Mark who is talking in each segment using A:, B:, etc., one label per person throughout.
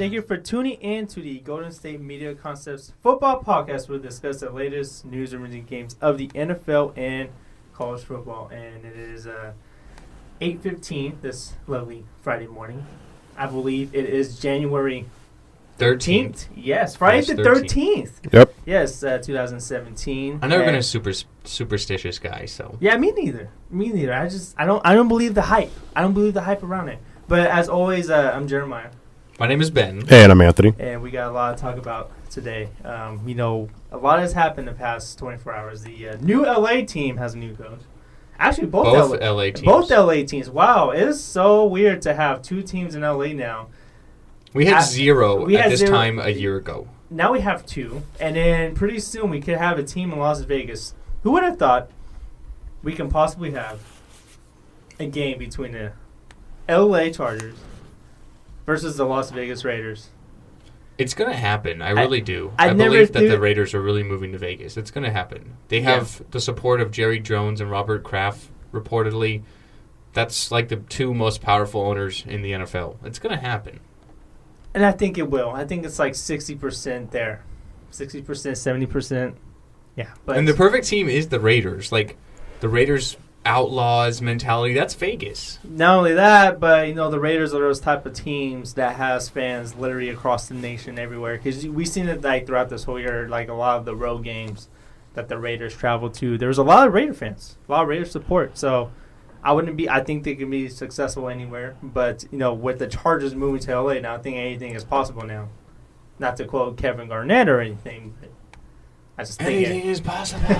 A: Thank you for tuning in to the Golden State Media Concepts Football Podcast. We'll discuss the latest news and emerging games of the NFL and college football. And it is 8:15 this lovely Friday morning. I believe it is January 13th. Yes, Friday the 13th.
B: Yep.
A: Yes, 2017.
C: I've never been a superstitious guy, so.
A: Yeah, me neither. I don't believe the hype. I don't believe the hype around it. But as always, I'm Jeremiah.
C: My name is Ben.
B: And I'm Anthony.
A: And we got a lot to talk about today. A lot has happened in the past 24 hours. The new LA team has a new coach. Actually, both
C: LA teams.
A: Both LA teams. Wow, it is so weird to have two teams in LA now.
C: We had zero at this time a year ago.
A: Now we have two. And then pretty soon we could have a team in Las Vegas. Who would have thought we can possibly have a game between the LA Chargers versus the Las Vegas Raiders?
C: It's going to happen. I really do. I believe that the Raiders are really moving to Vegas. It's going to happen. They have the support of Jerry Jones and Robert Kraft, reportedly. That's like the two most powerful owners in the NFL. It's going to happen.
A: And I think it will. I think it's like 60% there. 60%, 70%. Yeah.
C: And the perfect team is the Raiders. Like, the Raiders' outlaws mentality, that's Vegas.
A: Not only that, but, the Raiders are those type of teams that has fans literally across the nation everywhere. Because we've seen it, like, throughout this whole year, like, a lot of the road games that the Raiders travel to. There's a lot of Raider fans, a lot of Raider support. So, I think they can be successful anywhere. But, with the Chargers moving to LA, now I think anything is possible now. Not to quote Kevin Garnett or anything, but I just think
C: anything is possible.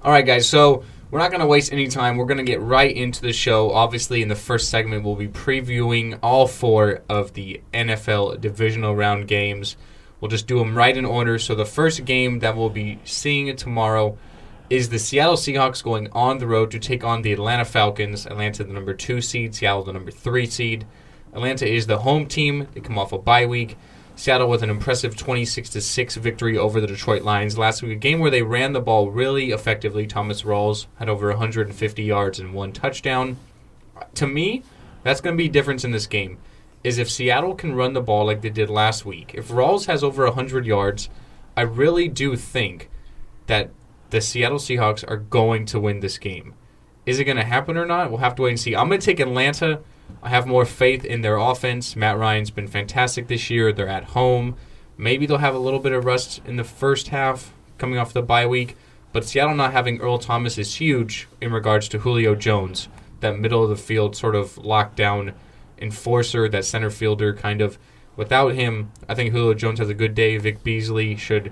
C: All right, guys, so we're not going to waste any time. We're going to get right into the show. Obviously, in the first segment, we'll be previewing all four of the NFL divisional round games. We'll just do them right in order. So the first game that we'll be seeing tomorrow is the Seattle Seahawks going on the road to take on the Atlanta Falcons. Atlanta, the number 2 seed. Seattle, the number 3 seed. Atlanta is the home team. They come off a bye week. Seattle with an impressive 26-6 victory over the Detroit Lions last week, a game where they ran the ball really effectively. Thomas Rawls had over 150 yards and 1 touchdown. To me, that's going to be a difference in this game, is if Seattle can run the ball like they did last week. If Rawls has over 100 yards, I really do think that the Seattle Seahawks are going to win this game. Is it going to happen or not? We'll have to wait and see. I'm going to take Atlanta. I have more faith in their offense. Matt Ryan's been fantastic this year. They're at home. Maybe they'll have a little bit of rust in the first half coming off the bye week. But Seattle not having Earl Thomas is huge in regards to Julio Jones, that middle of the field sort of lockdown enforcer, that center fielder kind of. Without him, I think Julio Jones has a good day. Vic Beasley should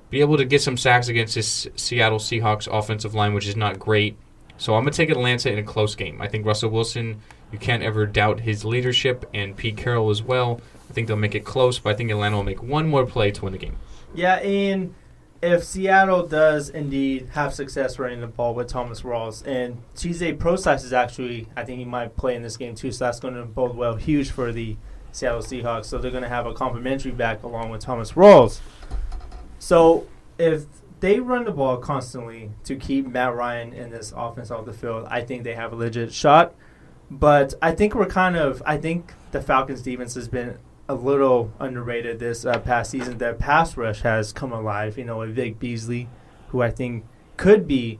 C: be able to get some sacks against this Seattle Seahawks offensive line, which is not great. So I'm going to take Atlanta in a close game. I think Russell Wilson, you can't ever doubt his leadership, and Pete Carroll as well. I think they'll make it close, but I think Atlanta will make one more play to win the game.
A: Yeah, and if Seattle does indeed have success running the ball with Thomas Rawls, and TJ Process is actually, I think he might play in this game too, so that's going to bode well, huge for the Seattle Seahawks. So they're going to have a complimentary back along with Thomas Rawls. So if they run the ball constantly to keep Matt Ryan in this offense off the field, I think they have a legit shot. But I think I think the Falcons' defense has been a little underrated this past season. Their pass rush has come alive, with Vic Beasley, who I think could be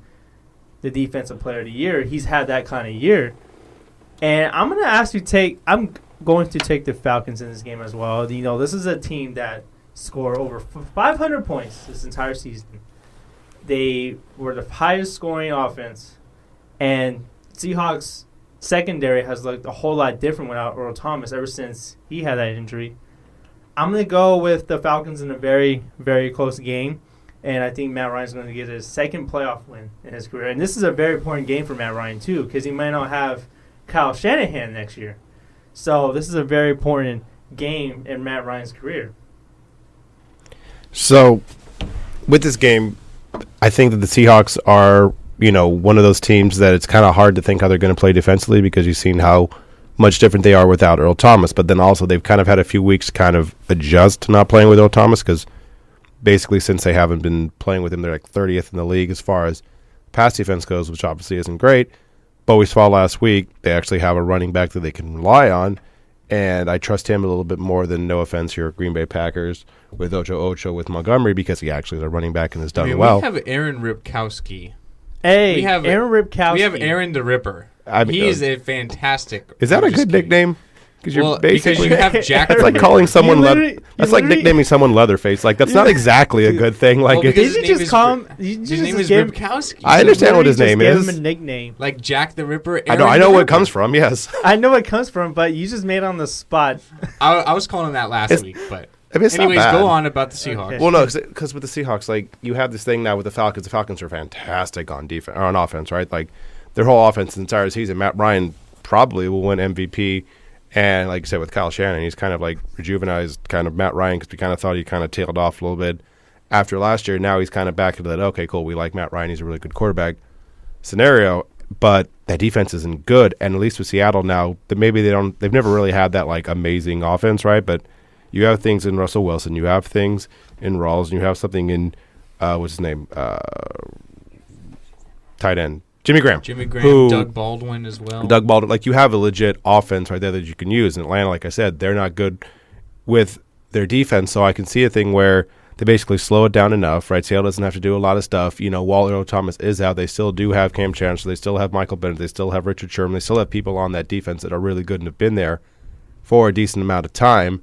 A: the defensive player of the year. He's had that kind of year. And I'm going to take the Falcons in this game as well. This is a team that scored over 500 points this entire season. They were the highest scoring offense, and Seahawks secondary has looked a whole lot different without Earl Thomas ever since he had that injury. I'm going to go with the Falcons in a very, very close game, and I think Matt Ryan's going to get his second playoff win in his career. And this is a very important game for Matt Ryan, too, because he might not have Kyle Shanahan next year. So this is a very important game in Matt Ryan's career.
B: So with this game, I think that the Seahawks are, one of those teams that it's kind of hard to think how they're going to play defensively, because you've seen how much different they are without Earl Thomas. But then also they've kind of had a few weeks to kind of adjust to not playing with Earl Thomas, because basically since they haven't been playing with him, they're like 30th in the league as far as pass defense goes, which obviously isn't great. But we saw last week they actually have a running back that they can rely on. And I trust him a little bit more than, no offense here, Green Bay Packers with Ocho with Montgomery, because he actually is a running back and has done well.
C: We have Aaron Ripkowski.
A: Hey,
C: we have
A: Aaron Ripkowski.
C: We have Aaron the Ripper. He is a fantastic.
B: Is that a good nickname? Because you're basically,
C: because you have Jack.
B: It's like calling someone that's like nicknaming someone Leatherface. Like, that's not exactly a good thing. Like,
C: his name is Ripkowski.
B: I understand what his name is.
A: Give him a nickname,
C: like Jack the Ripper.
B: I know where it comes from. Yes,
A: I know where it comes from, but you just made it on the spot.
C: I was calling him that last week, but anyways, go on about the Seahawks.
A: Okay.
B: Well, no, because with the Seahawks, like, you have this thing now with the Falcons. The Falcons are fantastic on defense or on offense, right? Like, their whole offense the entire season. Matt Ryan probably will win MVP. And like I said, with Kyle Shanahan, he's kind of like rejuvenized kind of Matt Ryan, because we kind of thought he kind of tailed off a little bit after last year. Now he's kind of back into that, okay, cool, we like Matt Ryan, he's a really good quarterback scenario, but that defense isn't good. And at least with Seattle now, that maybe they've never really had that like amazing offense, right? But you have things in Russell Wilson, you have things in Rawls, and you have something in, what's his name? Tight end. Jimmy Graham,
C: Doug Baldwin as well.
B: Doug Baldwin, like, you have a legit offense right there that you can use. In Atlanta, like I said, they're not good with their defense, so I can see a thing where they basically slow it down enough, right? Seattle doesn't have to do a lot of stuff. You know, while Earl Thomas is out, they still do have Cam Chancellor, they still have Michael Bennett, they still have Richard Sherman, they still have people on that defense that are really good and have been there for a decent amount of time.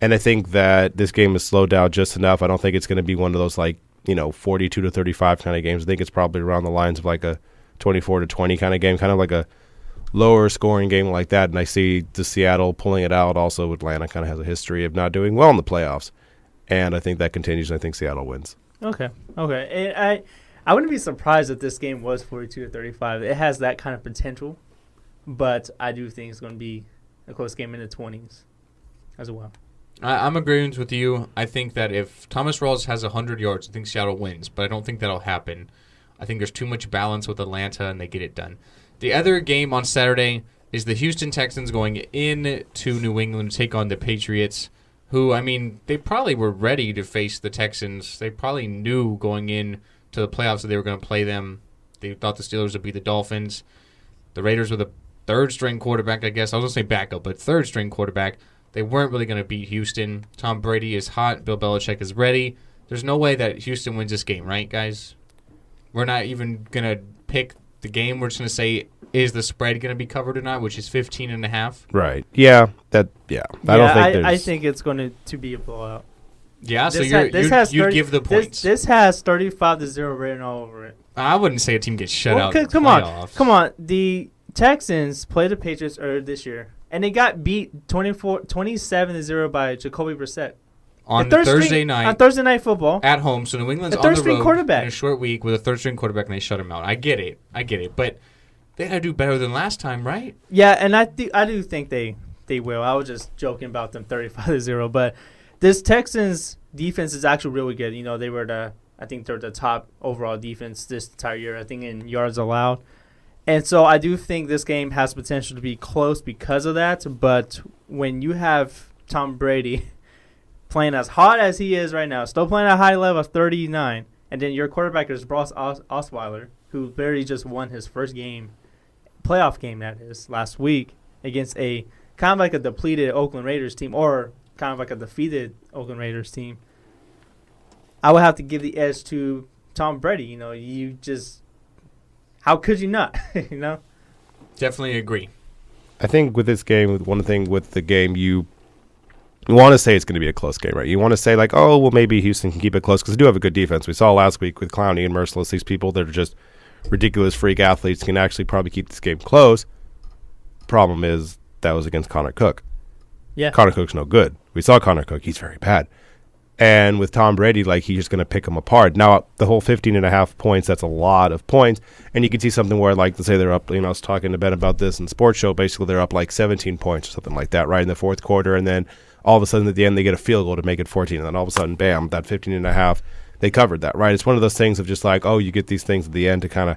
B: And I think that this game is slowed down just enough. I don't think it's going to be one of those, like, 42-35 kind of games. I think it's probably around the lines of like a 24-20 kind of game, kind of like a lower scoring game like that. And I see the Seattle pulling it out. Also, Atlanta kind of has a history of not doing well in the playoffs, and I think that continues. And I think Seattle wins.
A: Okay. And I wouldn't be surprised if this game was 42-35. It has that kind of potential, but I do think it's going to be a close game in the 20s as well.
C: I'm agreeing with you. I think that if Thomas Rawls has 100 yards, I think Seattle wins, but I don't think that'll happen. I think there's too much balance with Atlanta, and they get it done. The other game on Saturday is the Houston Texans going into New England to take on the Patriots, who, I mean, they probably were ready to face the Texans. They probably knew going in to the playoffs that they were going to play them. They thought the Steelers would beat the Dolphins. The Raiders were the third-string quarterback, I guess. I was going to say backup, but third-string quarterback. They weren't really going to beat Houston. Tom Brady is hot. Bill Belichick is ready. There's no way that Houston wins this game, right, guys? We're not even going to pick the game. We're just going to say, is the spread going to be covered or not, which is 15.5.
B: Right. Yeah. I don't think
A: I think it's going to be a blowout.
C: Yeah, so you give the points.
A: This has 35-0 written all over it.
C: I wouldn't say a team gets shut out.
A: Come on. The Texans played the Patriots earlier this year, and they got beat 27-0 by Jacoby Brissett.
C: On Thursday
A: night football
C: at home, so New England's on the road in a short week with a third-string quarterback, and they shut him out. I get it, but they got to do better than last time, right?
A: Yeah, and I do think they will. I was just joking about them 35-0, but this Texans defense is actually really good. They were I think they're the top overall defense this entire year, I think, in yards allowed. And so I do think this game has potential to be close because of that, but when you have Tom Brady playing as hot as he is right now, still playing at a high level of 39, and then your quarterback is Ross Osweiler, who barely just won his first game, playoff game that is, last week, against a kind of like a depleted Oakland Raiders team, or kind of like a defeated Oakland Raiders team. I would have to give the edge to Tom Brady. How could you not?
C: Definitely agree.
B: I think with this game, one thing with the game, you want to say it's going to be a close game, right? You want to say, like, oh, well, maybe Houston can keep it close because they do have a good defense. We saw last week with Clowney and Merciless, these people that are just ridiculous freak athletes can actually probably keep this game close. Problem is that was against Connor Cook.
A: Yeah.
B: Connor Cook's no good. We saw Connor Cook. He's very bad. And with Tom Brady, like, he's just going to pick him apart. Now, the whole 15.5 points, that's a lot of points. And you can see something where, like, let's say they're up, I was talking to Ben about this in the sports show. Basically, they're up like 17 points or something like that, right, in the fourth quarter. And then all of a sudden at the end, they get a field goal to make it 14. And then all of a sudden, bam, that 15.5, they covered that, right? It's one of those things of just like, oh, you get these things at the end to kind of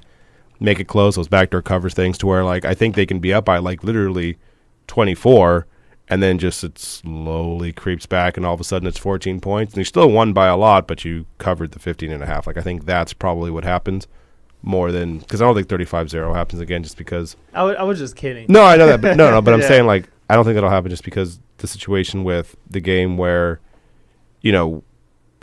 B: make it close, those backdoor covers things to where, like, I think they can be up by, like, literally 24, and then just it slowly creeps back, and all of a sudden it's 14 points. And you still won by a lot, but you covered the 15.5. Like, I think that's probably what happens more than – because I don't think 35-0 happens again just because –
A: I was just kidding.
B: No, I know that. But no, but I'm saying, like, I don't think that'll happen just because the situation with the game where, you know,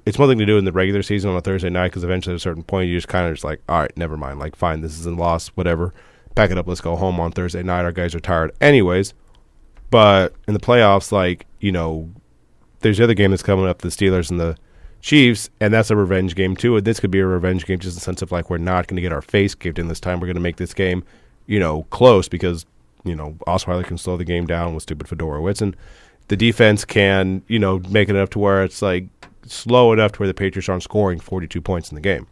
B: it's one thing to do in the regular season on a Thursday night because eventually at a certain point you just kind of just like, all right, never mind. Like, fine, this is a loss, whatever. Pack it up, let's go home on Thursday night. Our guys are tired anyways. But in the playoffs, like, you know, there's the other game that's coming up, the Steelers and the Chiefs, and that's a revenge game too. And this could be a revenge game just in the sense of like we're not going to get our face kicked in this time. We're going to make this game, you know, close because, you know, Osweiler can slow the game down with stupid Fedorowicz. And the defense can, you know, make it up to where it's like slow enough to where the Patriots aren't scoring 42 points in the game.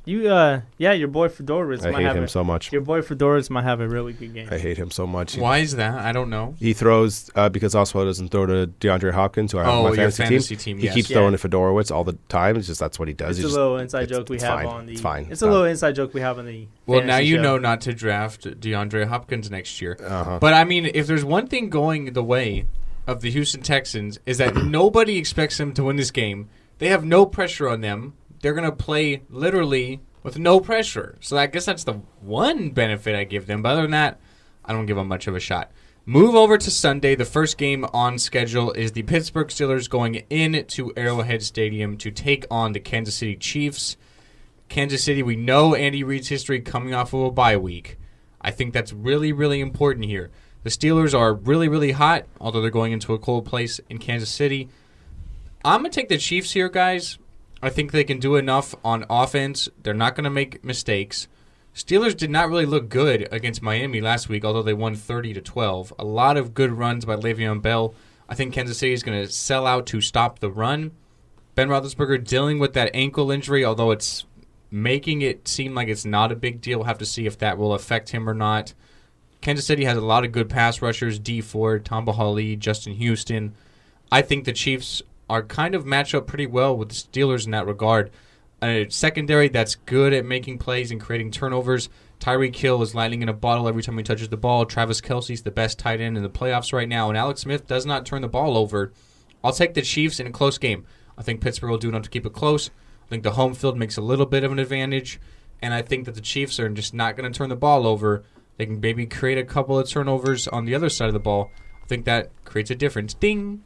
A: Yeah, your boy Fedorowicz
B: I hate him so much.
A: Your boy Fedorowicz might have a really good game.
B: I hate him so much.
C: Why is that? I don't know.
B: He throws because Osweiler doesn't throw to DeAndre Hopkins, who I have on my fantasy team. He keeps throwing to Fedorowicz all the time. It's just that's what he does.
A: It's a little inside joke we have on the.
B: It's fine.
A: It's a little inside joke we have on the.
C: Well, now you
A: show.
C: know not to draft DeAndre Hopkins next year.
B: Uh-huh.
C: But I mean, if there's one thing going the way of the Houston Texans is that nobody expects them to win this game. They have no pressure on them. They're going to play literally with no pressure. So I guess that's the one benefit I give them. But other than that, I don't give them much of a shot. Move over to Sunday. The first game on schedule is the Pittsburgh Steelers going into Arrowhead Stadium to take on the Kansas City Chiefs. Kansas City, we know Andy Reid's history coming off of a bye week. I think that's really, really important here. The Steelers are really, really hot, although they're going into a cold place in Kansas City. I'm going to take the Chiefs here, guys. I think they can do enough on offense. They're not going to make mistakes. Steelers did not really look good against Miami last week, although they won 30-12. A lot of good runs by Le'Veon Bell. I think Kansas City is going to sell out to stop the run. Ben Roethlisberger dealing with that ankle injury, although it's making it seem like it's not a big deal. We'll have to see if that will affect him or not. Kansas City has a lot of good pass rushers, D Ford, Tamba Hali, Justin Houston. I think the Chiefs are kind of match up pretty well with the Steelers in that regard. A secondary that's good at making plays and creating turnovers. Tyreek Hill is lightning in a bottle every time he touches the ball. Travis Kelce's the best tight end in the playoffs right now, and Alex Smith does not turn the ball over. I'll take the Chiefs in a close game. I think Pittsburgh will do enough to keep it close. I think the home field makes a little bit of an advantage, and I think that the Chiefs are just not going to turn the ball over. They can maybe create a couple of turnovers on the other side of the ball. I think that creates a difference. Ding!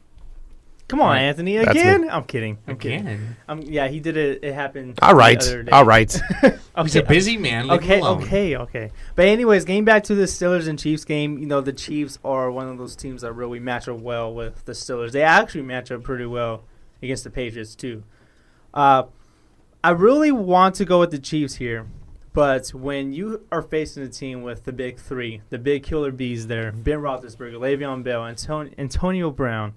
A: Come on, Anthony. Again? I'm kidding.
C: Again?
A: Yeah, he did it. It happened
B: All right.
A: the other day.
B: All right.
C: He's a busy man. Leave him alone.
A: Okay. But anyways, getting back to the Steelers and Chiefs game, you know, the Chiefs are one of those teams that really match up well with the Steelers. They actually match up pretty well against the Patriots, too. I really want to go with the Chiefs here, but when you are facing a team with the big three, the big killer bees there, Ben Roethlisberger, Le'Veon Bell, Antonio Brown,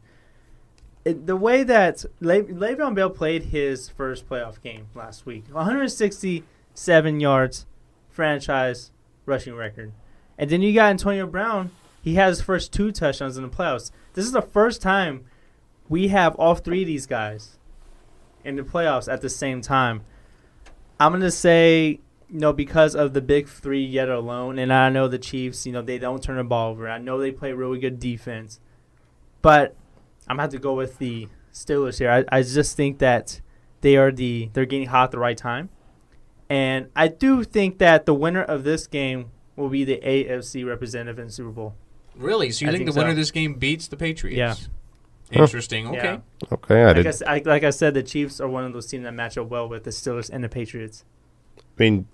A: the way that Le'Veon Bell played his first playoff game last week, 167 yards, franchise rushing record. And then you got Antonio Brown. He has his first 2 touchdowns in the playoffs. This is the first time we have all 3 of these guys in the playoffs at the same time. I'm going to say, you know, because of the big 3 yet alone, and I know the Chiefs, you know, they don't turn the ball over. I know they play really good defense. But I'm going to have to go with the Steelers here. I just think that they're getting hot at the right time. And I do think that the winner of this game will be the AFC representative in the Super Bowl.
C: Really? So you think the winner of this game beats the Patriots?
A: Yeah.
C: Interesting. Okay.
A: Yeah.
B: Okay.
A: Like I said, the Chiefs are one of those teams that match up well with the Steelers and the Patriots.
B: I mean,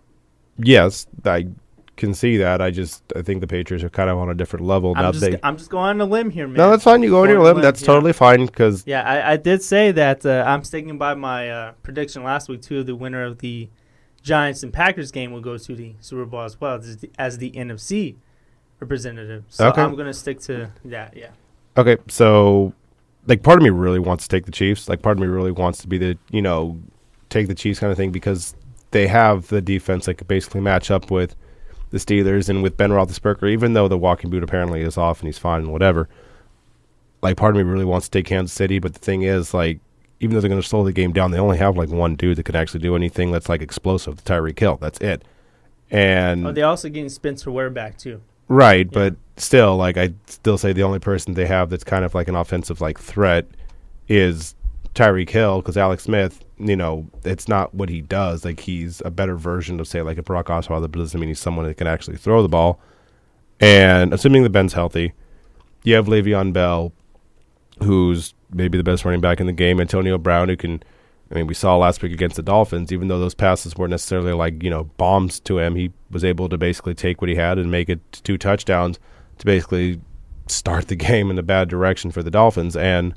B: yes, I can see that. I think the Patriots are kind of on a different level.
A: I'm just going on a limb here, man.
B: No, that's fine. You go on your limb. That's totally fine. Cause
A: I did say that I'm sticking by my prediction last week, too. The winner of the Giants and Packers game will go to the Super Bowl as well as the NFC representative. So I'm going to stick to that, yeah.
B: Okay, so like part of me really wants to take the Chiefs. Like part of me really wants to be the, you know, take the Chiefs kind of thing because they have the defense that could basically match up with the Steelers and with Ben Roethlisberger, even though the walking boot apparently is off and he's fine and whatever. Like part of me really wants to take Kansas City, but the thing is, like, even though they're going to slow the game down, they only have like one dude that can actually do anything that's like explosive, the Tyreek Hill. That's it. And
A: they're also getting Spencer Ware back too.
B: Right, yeah. But still, like, I still say the only person they have that's kind of like an offensive like threat is Tyreek Hill, because Alex Smith, you know, it's not what he does. Like, he's a better version of, say, like a Brock Osweiler, but doesn't mean he's someone that can actually throw the ball. And assuming that Ben's healthy, you have Le'Veon Bell, who's maybe the best running back in the game. Antonio Brown, who can, I mean, we saw last week against the Dolphins, even though those passes weren't necessarily like, bombs to him, he was able to basically take what he had and make it 2 touchdowns to basically start the game in a bad direction for the Dolphins. And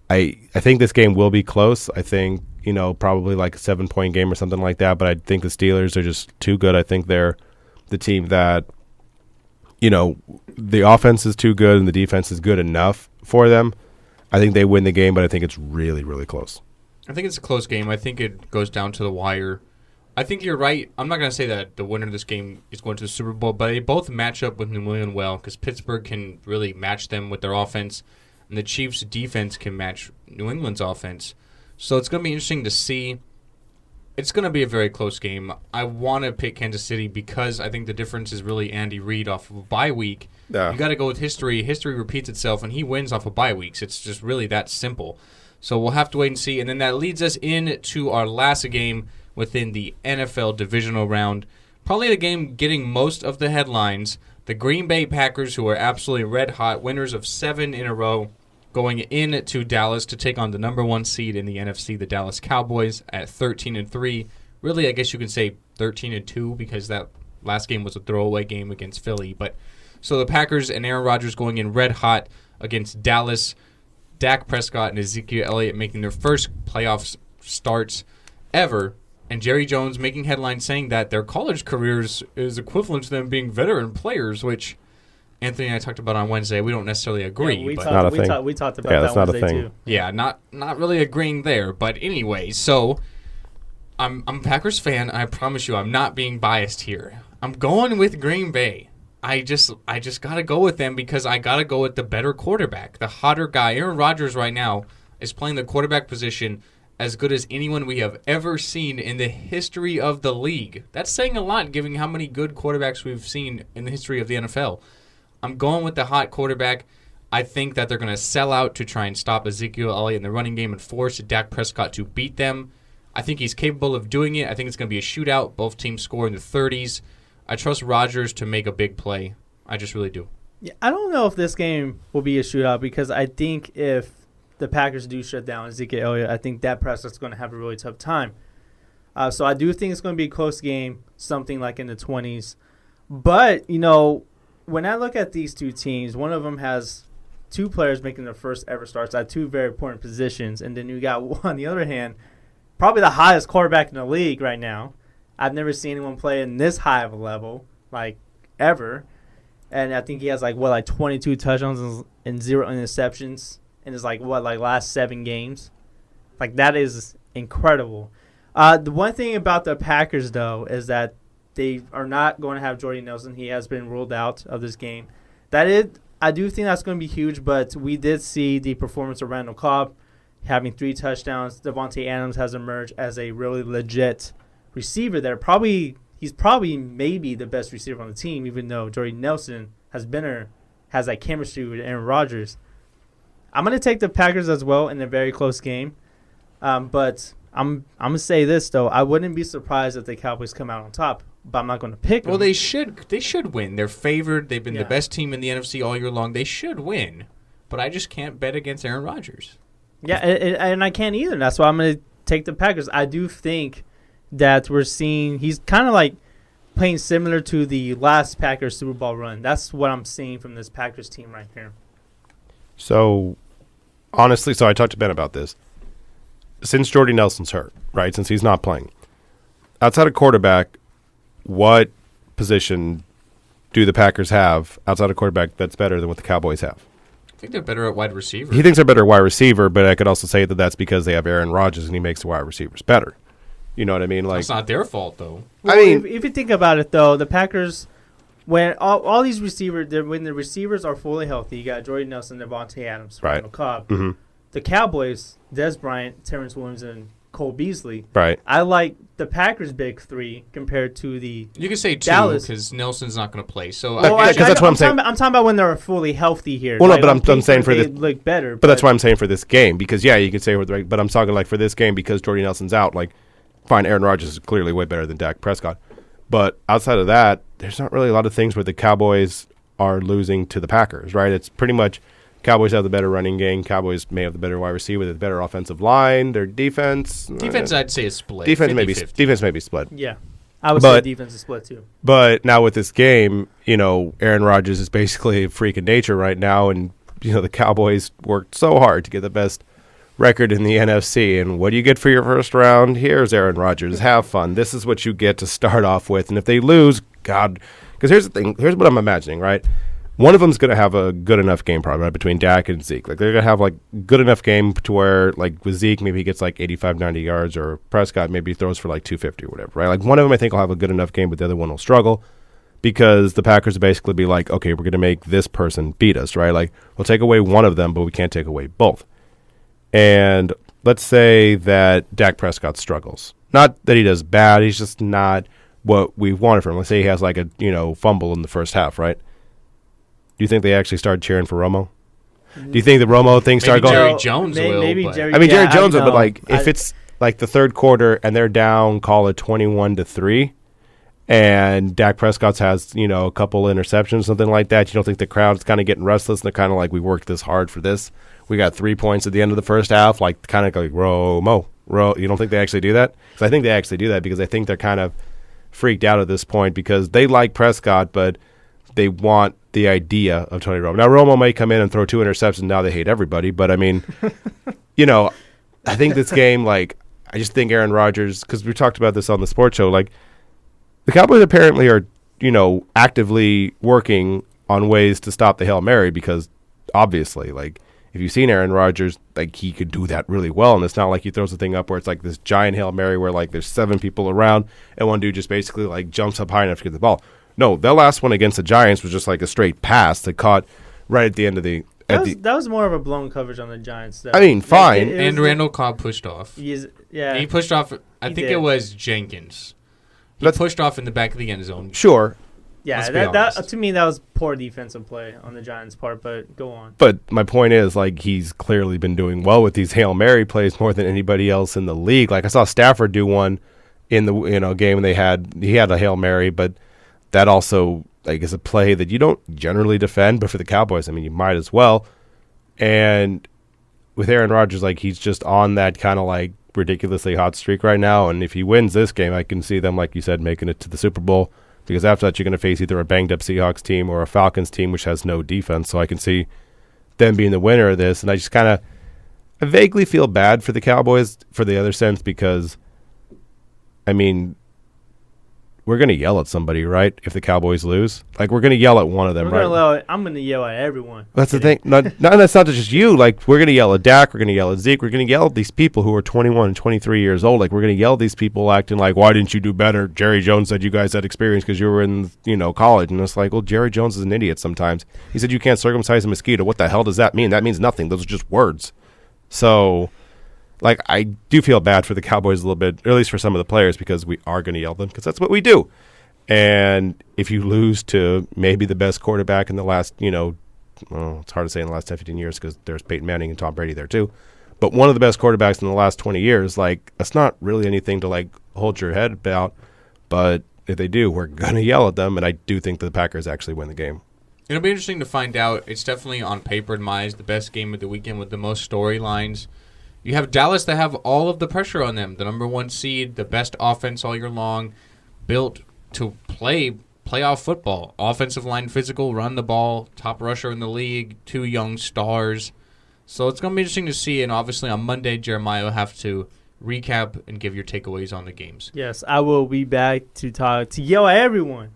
B: I think this game will be close. I think, probably like a 7-point game or something like that, but I think the Steelers are just too good. I think they're the team that, the offense is too good and the defense is good enough for them. I think they win the game, but I think it's really, really close.
C: I think it's a close game. I think it goes down to the wire. I think you're right. I'm not going to say that the winner of this game is going to the Super Bowl, but they both match up with New England well because Pittsburgh can really match them with their offense, and the Chiefs' defense can match New England's offense. So it's going to be interesting to see. It's going to be a very close game. I want to pick Kansas City because I think the difference is really Andy Reid off of a bye week.
B: Yeah.
C: You got to go with history. History repeats itself, and he wins off of bye weeks. It's just really that simple. So we'll have to wait and see. And then that leads us into our last game within the NFL divisional round. Probably the game getting most of the headlines. The Green Bay Packers, who are absolutely red hot, winners of 7 in a row, going into Dallas to take on the number 1 seed in the NFC, the Dallas Cowboys, at 13-3. Really, I guess you can say 13-2 because that last game was a throwaway game against Philly. But so the Packers and Aaron Rodgers going in red hot against Dallas. Dak Prescott and Ezekiel Elliott making their first playoff starts ever. And Jerry Jones making headlines saying that their college careers is equivalent to them being veteran players, which Anthony and I talked about on Wednesday. We don't necessarily agree.
A: Yeah, we
C: but
A: talked about
B: that's
A: that
B: not a
A: Wednesday
B: thing.
A: too.
C: Yeah, not really agreeing there. But anyway, so I'm a Packers fan, and I promise you I'm not being biased here. I'm going with Green Bay. I just got to go with them because I got to go with the better quarterback, the hotter guy. Aaron Rodgers right now is playing the quarterback position as good as anyone we have ever seen in the history of the league. That's saying a lot, given how many good quarterbacks we've seen in the history of the NFL. I'm going with the hot quarterback. I think that they're going to sell out to try and stop Ezekiel Elliott in the running game and force Dak Prescott to beat them. I think he's capable of doing it. I think it's going to be a shootout. Both teams score in the 30s. I trust Rodgers to make a big play. I just really do.
A: Yeah, I don't know if this game will be a shootout because I think if the Packers do shut down Ezekiel Elliott, I think Dak Prescott's going to have a really tough time. So I do think it's going to be a close game, something like in the 20s. But, when I look at these two teams, one of them has 2 players making their first ever starts at 2 very important positions. And then you got one, on the other hand, probably the highest quarterback in the league right now. I've never seen anyone play in this high of a level, ever. And I think he has, 22 touchdowns and 0 interceptions in his, last 7 games. That is incredible. The one thing about the Packers, though, is that they are not going to have Jordy Nelson. He has been ruled out of this game. I do think that's going to be huge, but we did see the performance of Randall Cobb having 3 touchdowns. Devontae Adams has emerged as a really legit receiver there. He's probably maybe the best receiver on the team, even though Jordy Nelson has that chemistry with Aaron Rodgers. I'm going to take the Packers as well in a very close game, but I'm going to say this, though. I wouldn't be surprised if the Cowboys come out on top, but I'm not going to pick them.
C: Well, they should win. They're favored. They've been the best team in the NFC all year long. They should win, but I just can't bet against Aaron Rodgers.
A: Yeah, and I can't either. That's why I'm going to take the Packers. I do think that we're seeing he's kind of playing similar to the last Packers Super Bowl run. That's what I'm seeing from this Packers team right here.
B: So, honestly, I talked to Ben about this. Since Jordy Nelson's hurt, right, since he's not playing, outside of quarterback, what position do the Packers have outside of quarterback that's better than what the Cowboys have?
C: I think they're better at wide receiver.
B: He thinks they're better at wide receiver, but I could also say that that's because they have Aaron Rodgers and he makes the wide receivers better. You know what I mean?
C: That's not their fault, though.
A: Well, if you think about it, though, the Packers, when all these receivers, when the receivers are fully healthy, you got Jordy Nelson, Devontae Adams, Randall Cobb.
B: Mm-hmm.
A: The Cowboys, Des Bryant, Terrence Williams, and Cole Beasley.
B: Right.
A: I like the Packers' big 3 compared to the
C: You can say 2
A: Dallas
C: because Nelson's not going to play. So
B: that's what I'm saying.
A: I'm talking about when they're fully healthy here.
B: Well, no, but I'm saying for
A: they
B: this
A: look better.
B: But that's why I'm saying for this game because you could say but I'm talking for this game because Jordy Nelson's out. Fine, Aaron Rodgers is clearly way better than Dak Prescott, but outside of that, there's not really a lot of things where the Cowboys are losing to the Packers, right? It's pretty much Cowboys have the better running game. Cowboys may have the better wide receiver, the better offensive line. Their defense,
C: I'd say is split.
B: Defense may be split.
A: Yeah, I would say defense is split too.
B: But now with this game, Aaron Rodgers is basically a freak of nature right now, and the Cowboys worked so hard to get the best record in the NFC. And what do you get for your first round? Here's Aaron Rodgers. Have fun. This is what you get to start off with. And if they lose, God, because here's the thing. Here's what I'm imagining, right? One of them's going to have a good enough game probably, right, between Dak and Zeke. Like, they're going to have, like, good enough game to where, like, with Zeke, maybe he gets, like, 85, 90 yards, or Prescott maybe throws for, like, 250 or whatever, right? Like, one of them I think will have a good enough game, but the other one will struggle because the Packers will basically be like, okay, we're going to make this person beat us, right? Like, we'll take away one of them, but we can't take away both. And let's say that Dak Prescott struggles. Not that he does bad. He's just not what we wanted from him. Let's say he has, like, a, fumble in the first half, right? Do you think they actually started cheering for Romo? Do you think the Romo thing started going?
C: Jerry Jones will.
B: Jerry Jones will, but like if it's like the third quarter and they're down, call it 21-3, and Dak Prescott has a couple interceptions, something like that. You don't think the crowd's kind of getting restless? And they're kind of like, we worked this hard for this. We got 3 points at the end of the first half, like kind of like Romo. You don't think they actually do that? Because I think they actually do that because I think they're kind of freaked out at this point because they like Prescott, but they want the idea of Tony Romo. Now, Romo may come in and throw 2 interceptions. Now they hate everybody. But, I mean, I think this game, like, I just think Aaron Rodgers, because we talked about this on the sports show, like, the Cowboys apparently are, actively working on ways to stop the Hail Mary because, obviously, like, if you've seen Aaron Rodgers, like, he could do that really well. And it's not like he throws the thing up where it's like this giant Hail Mary where, like, there's 7 people around and one dude just basically, like, jumps up high enough to get the ball. No, that last one against the Giants was just like a straight pass that caught right at the end of the.
A: That was more of a blown coverage on the Giants. Though.
B: I mean, fine.
C: And Randall Cobb pushed off.
A: Yeah,
C: he pushed off. I think it was Jenkins. He pushed off in the back of the end zone.
B: Sure.
A: Yeah, that to me that was poor defensive play on the Giants' part. But go on.
B: But my point is, like, he's clearly been doing well with these Hail Mary plays more than anybody else in the league. Like, I saw Stafford do one in the game, and he had a Hail Mary, but that also, like, is a play that you don't generally defend, but for the Cowboys, I mean, you might as well. And with Aaron Rodgers, like, he's just on that kind of, like, ridiculously hot streak right now. And if he wins this game, I can see them, like you said, making it to the Super Bowl. Because after that, you're going to face either a banged-up Seahawks team or a Falcons team, which has no defense. So I can see them being the winner of this. And I just kind of vaguely feel bad for the Cowboys for the other sense because, I mean, we're going to yell at somebody, right, if the Cowboys lose? Like, we're going to yell at one of them, right?
A: I'm going to yell at everyone.
B: That's the thing. That's not just you. Like, we're going to yell at Dak. We're going to yell at Zeke. We're going to yell at these people who are 21 and 23 years old. Like, we're going to yell at these people acting like, why didn't you do better? Jerry Jones said you guys had experience because you were in, college. And it's like, well, Jerry Jones is an idiot sometimes. He said you can't circumcise a mosquito. What the hell does that mean? That means nothing. Those are just words. So, like, I do feel bad for the Cowboys a little bit, or at least for some of the players, because we are going to yell at them because that's what we do. And if you lose to maybe the best quarterback in the last, it's hard to say in the last 10, 15 years because there's Peyton Manning and Tom Brady there too. But one of the best quarterbacks in the last 20 years, like, that's not really anything to, like, hold your head about. But if they do, we're going to yell at them. And I do think the Packers actually win the game.
C: It'll be interesting to find out. It's definitely on paper, in my eyes, the best game of the weekend with the most storylines. You have Dallas that have all of the pressure on them. The number 1 seed, the best offense all year long, built to play playoff football. Offensive line physical, run the ball, top rusher in the league, 2 young stars. So it's going to be interesting to see, and obviously on Monday, Jeremiah will have to recap and give your takeaways on the games.
A: Yes, I will be back to yell at everyone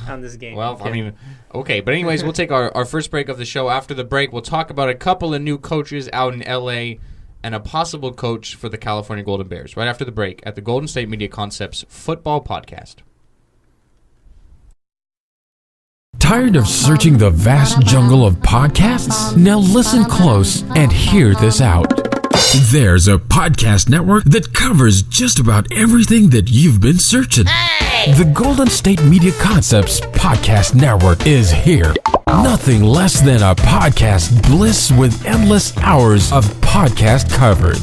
A: on this game.
C: Well, okay. I mean, okay. But anyways, we'll take our first break of the show. After the break, we'll talk about a couple of new coaches out in L.A., and a possible coach for the California Golden Bears right after the break at the Golden State Media Concepts Football Podcast.
D: Tired of searching the vast jungle of podcasts? Now listen close and hear this out. There's a podcast network that covers just about everything that you've been searching. Hey! The Golden State Media Concepts Podcast Network is here. Nothing less than a podcast bliss with endless hours of podcast coverage.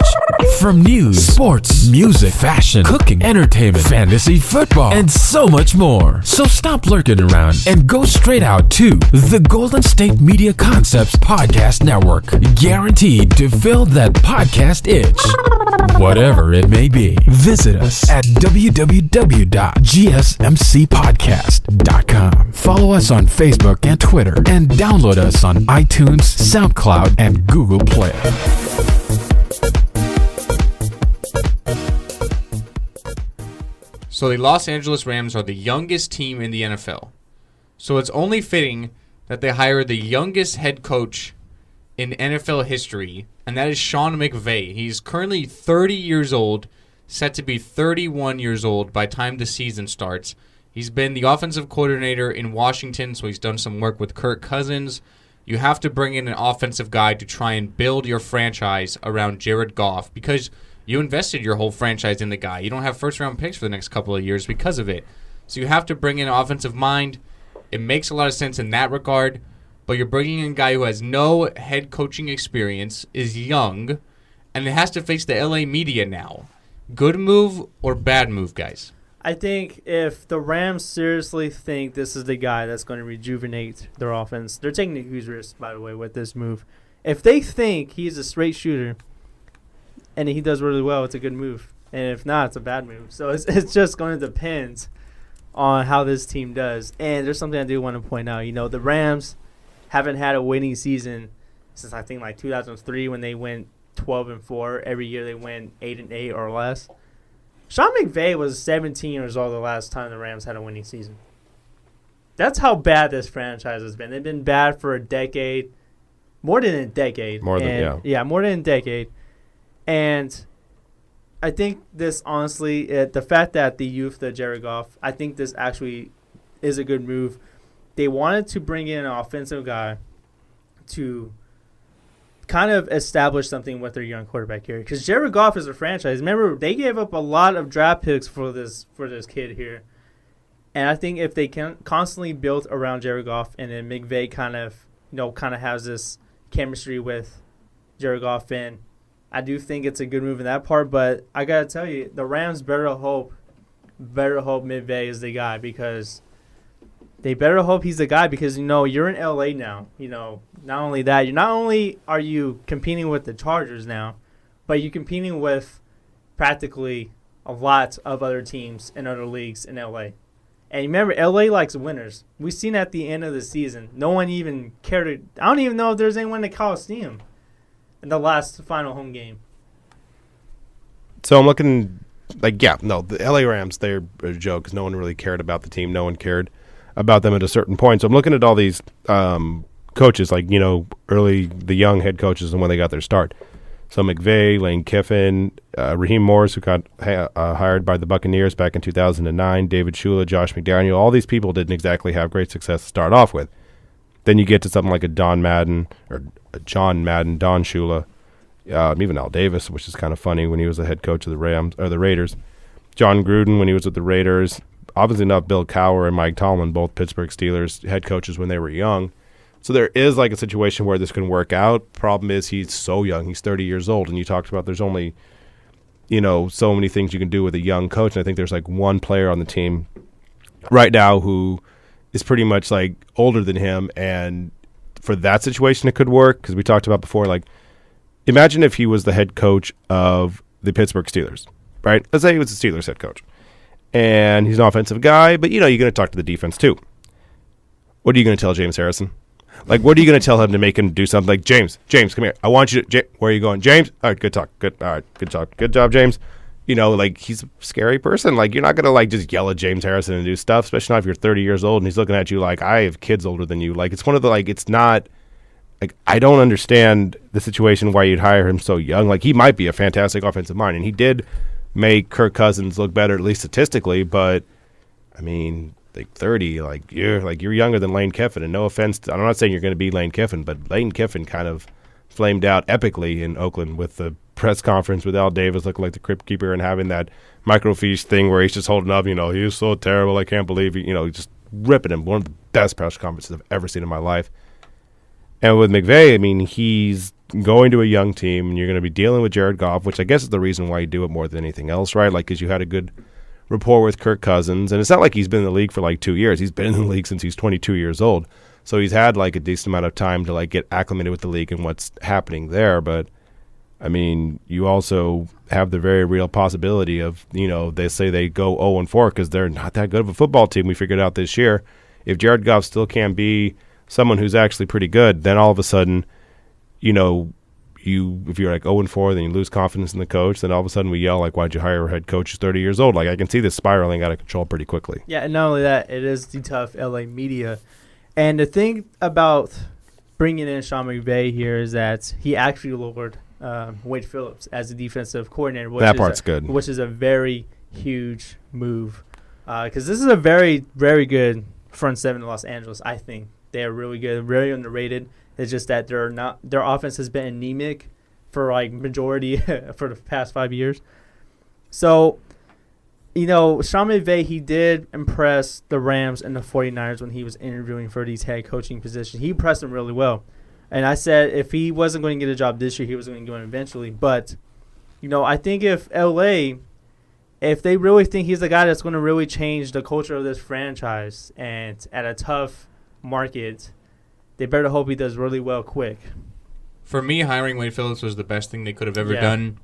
D: From news, sports, music, fashion, cooking, entertainment, fantasy, football, and so much more. So stop lurking around and go straight out to the Golden State Media Concepts Podcast Network. Guaranteed to fill that podcast itch. Whatever it may be. Visit us at www.gsmcpodcast.com. Follow us on Facebook and Twitter, and download us on iTunes, SoundCloud, and Google Play.
C: So the Los Angeles Rams are the youngest team in the NFL. So it's only fitting that they hire the youngest head coach in NFL history, and that is Sean McVay. He's currently 30 years old, set to be 31 years old by the time the season starts. He's been the offensive coordinator in Washington, so he's done some work with Kirk Cousins. You have to bring in an offensive guy to try and build your franchise around Jared Goff because you invested your whole franchise in the guy. You don't have first-round picks for the next couple of years because of it. So you have to bring in an offensive mind. It makes a lot of sense in that regard, but you're bringing in a guy who has no head coaching experience, is young, and it has to face the LA media now. Good move or bad move, guys?
A: I think if the Rams seriously think this is the guy that's going to rejuvenate their offense, they're taking a huge risk, by the way, with this move. If they think he's a straight shooter and he does really well, it's a good move. And if not, it's a bad move. So it's just going to depend on how this team does. And there's something I do want to point out. You know, the Rams haven't had a winning season since I think like 2003 when they went 12-4. Every year they went 8-8 or less. Sean McVay was 17 years old the last time the Rams had a winning season. That's how bad this franchise has been. They've been bad for a decade, more than a decade.
B: More than a decade. And I think this, honestly, the fact that the youth, the Jared Goff, I think this actually is a good move. They wanted to bring in an offensive guy to kind of establish something with their young quarterback here. Because Jared Goff is a franchise. Remember, they gave up a lot of draft picks for this kid here. And I think if they can constantly build around Jared Goff and then McVay kind of has this chemistry with Jared Goff, and I do think it's a good move in that part. But I got to tell you, the Rams better hope McVay is the guy, because they better hope he's the guy, because, you're in L.A. now. Not only that, not only are you competing with the Chargers now, but you're competing with practically a lot of other teams in other leagues in L.A. And remember, L.A. likes winners. We've seen at the end of the season, no one even cared. I don't even know if there's anyone in the Coliseum in the last final home game. So I'm looking the L.A. Rams, they're a joke because no one really cared about the team. No one cared about them at a certain point. So I'm looking at all these coaches, early, the young head coaches and when they got their start. So McVay, Lane Kiffin, Raheem Morris, who got hired by the Buccaneers back in 2009, David Shula, Josh McDaniel, all these people didn't exactly have great success to start off with. Then you get to something like a Don Madden, or a John Madden, Don Shula, even Al Davis, which is kind of funny when he was the head coach of the Rams or the Raiders. John Gruden when he was with the Raiders. Obviously enough, Bill Cowher and Mike Tomlin, both Pittsburgh Steelers head coaches when they were young. So there is a situation where this can work out. Problem is he's so young. He's 30 years old. And you talked about there's only, so many things you can do with a young coach. And I think there's one player on the team right now who is pretty much older than him. And for that situation, it could work. Because we talked about before, imagine if he was the head coach of the Pittsburgh Steelers, right? Let's say he was the Steelers head coach. And he's an offensive guy, but, you're going to talk to the defense too. What are you going to tell James Harrison? What are you going to tell him to make him do something? James, come here. I want you to where are you going? James? All right, good talk. Good. All right, good talk. Good job, James. He's a scary person. You're not going to, just yell at James Harrison and do stuff, especially not if you're 30 years old and he's looking at you I have kids older than you. It's one of the, it's not, I don't understand the situation why you'd hire him so young. He might be a fantastic offensive mind, and he did make Kirk Cousins look better, at least statistically, but, 30, you're younger than Lane Kiffin, and no offense, I'm not saying you're going to be Lane Kiffin, but Lane Kiffin kind of flamed out epically in Oakland with the press conference with Al Davis looking like the crypt keeper and having that microfiche thing where he's just holding up, he was so terrible, I can't believe he, just ripping him. One of the best press conferences I've ever seen in my life. And with McVay, he's going to a young team, and you're going to be dealing with Jared Goff, which I guess is the reason why you do it more than anything else, right? Like, because you had a good rapport with Kirk Cousins, and it's not like he's been in the league for like 2 years. He's been in the league since he's 22 years old, so he's had like a decent amount of time to like get acclimated with the league and what's happening there. But I mean, you also have the very real possibility of, they say they go 0-4 because they're not that good of a football team. We figured out this year. If Jared Goff still can't be someone who's actually pretty good, then all of a sudden, if you're like 0-4, then you lose confidence in the coach, then all of a sudden we yell like, why'd you hire a head coach who's 30 years old? Like, I can see this spiraling out of control pretty quickly.
A: Yeah, and not only that, it is the tough LA media. And the thing about bringing in Sean McVay here is that he actually lowered Wade Phillips as the defensive coordinator.
B: That part's good.
A: Which is a very huge move. Because this is a very, very good front seven in Los Angeles, I think. They are really good, very underrated. It's just that their offense has been anemic for like majority for the past 5 years. So, Sean McVay, he did impress the Rams and the 49ers when he was interviewing for these head coaching positions. He impressed them really well. And I said if he wasn't going to get a job this year, he was going to go in eventually. But, I think if LA, if they really think he's the guy that's going to really change the culture of this franchise and at a tough market, they better hope he does really well quick.
C: For me, hiring Wade Phillips was the best thing they could have ever done.